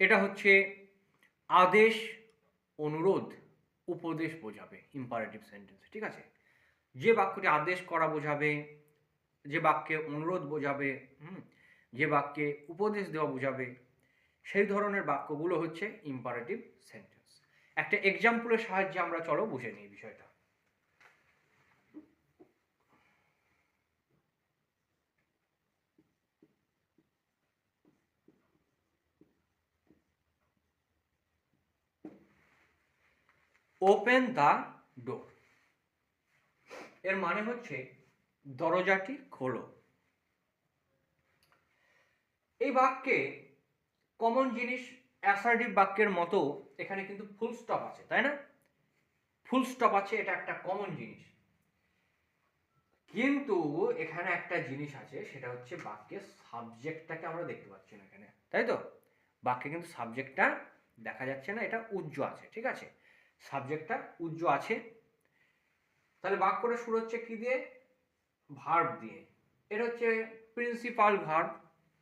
এটা হচ্ছে আদেশ, অনুরোধ, উপদেশ বোঝাবে ইম্পারেটিভ সেন্টেন্স। ঠিক আছে, যে বাক্যটি আদেশ করা বোঝাবে, যে বাক্যে অনুরোধ বোঝাবে, যে বাক্যে উপদেশ দেওয়া বোঝাবে, সেই ধরনের বাক্যগুলো হচ্ছে ইম্পারেটিভ সেন্টেন্স। একটা এক্সাম্পলের সাহায্যে আমরা চলো বুঝে নিই বিষয়টা। ওপেন দ্য ডোর, এর মানে হচ্ছে দরজাটি খোলো। এই বাক্যে কমন জিনিস, অ্যাসার্টিভ বাক্যের মতো এখানে কিন্তু ফুল স্টপ আছে, তাই না? ফুল স্টপ আছে, এটা একটা কমন জিনিস। কিন্তু এখানে একটা জিনিস আছে, সেটা হচ্ছে বাক্যের সাবজেক্টটাকে আমরা দেখতে পাচ্ছি না এখানে, তাই তো? বাক্যে কিন্তু সাবজেক্টটা দেখা যাচ্ছে না, এটা উজ্জ্ব আছে। ঠিক আছে, সাবজেক্টটা উজ্জ্ব আছে। তাহলে বাক্যটা শুরু হচ্ছে কি দিয়ে? ভার্ব দিয়ে। এটা হচ্ছে প্রিন্সিপাল ভার্ব।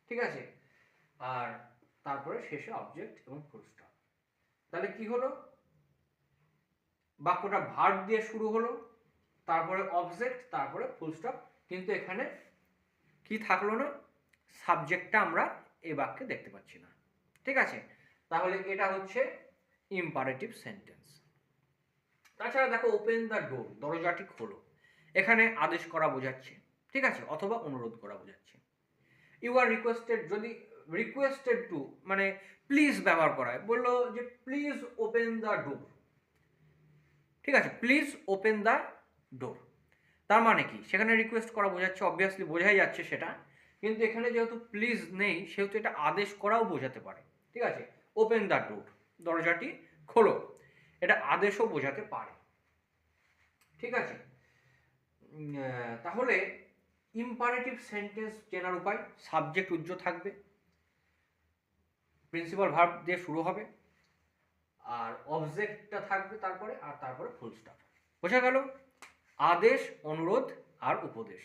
ঠিক আছে, আর তারপরে শেষে অবজেক্ট এবং ফুল স্টপ। তাহলে কি হলো? বাক্যটা ভার্ব দিয়ে শুরু হলো, তারপরে অবজেক্ট, তারপরে ফুল স্টপ। কিন্তু এখানে কি থাকলো না? সাবজেক্টটা আমরা এই বাক্যে দেখতে পাচ্ছি না। ঠিক আছে, তাহলে এটা হচ্ছে ইম্পারেটিভ সেন্টেন্স। তাছাড়া দেখো, ওপেন দ্য ডোর, দরজাটি খোলো, এখানে আদেশ করা বোঝাচ্ছে। ঠিক আছে, অথবা অনুরোধ করা বোঝাচ্ছে। ইউ আর রিকোয়েস্টেড, যদি রিকোয়েস্টেড টু মানে প্লিজ ব্যবহার করা হয়, বললো যে প্লিজ ওপেন দ্য ডোর। ঠিক আছে, প্লিজ ওপেন দ্য ডোর, তার মানে কি? সেখানে রিকোয়েস্ট করা বোঝাচ্ছে, অবভিয়াসলি বোঝাই যাচ্ছে সেটা। কিন্তু এখানে যেহেতু প্লিজ নেই, সেহেতু এটা আদেশ করাও বোঝাতে পারে। ঠিক আছে, ওপেন দ্য ডোর, দরজাটি খোলো, এটা আদেশও বোঝাতে পারে। ঠিক আছে, তাহলে ইম্পারেটিভ সেন্টেন্স চেনার উপায়: সাবজেক্ট উজ্জ্ব থাকবে, প্রিন্সিপাল ভার্ব দিয়ে শুরু হবে, আর অবজেক্টটা থাকবে তারপরে, আর তারপরে ফুল স্টপ। বোঝা গেল? আদেশ, অনুরোধ আর উপদেশ।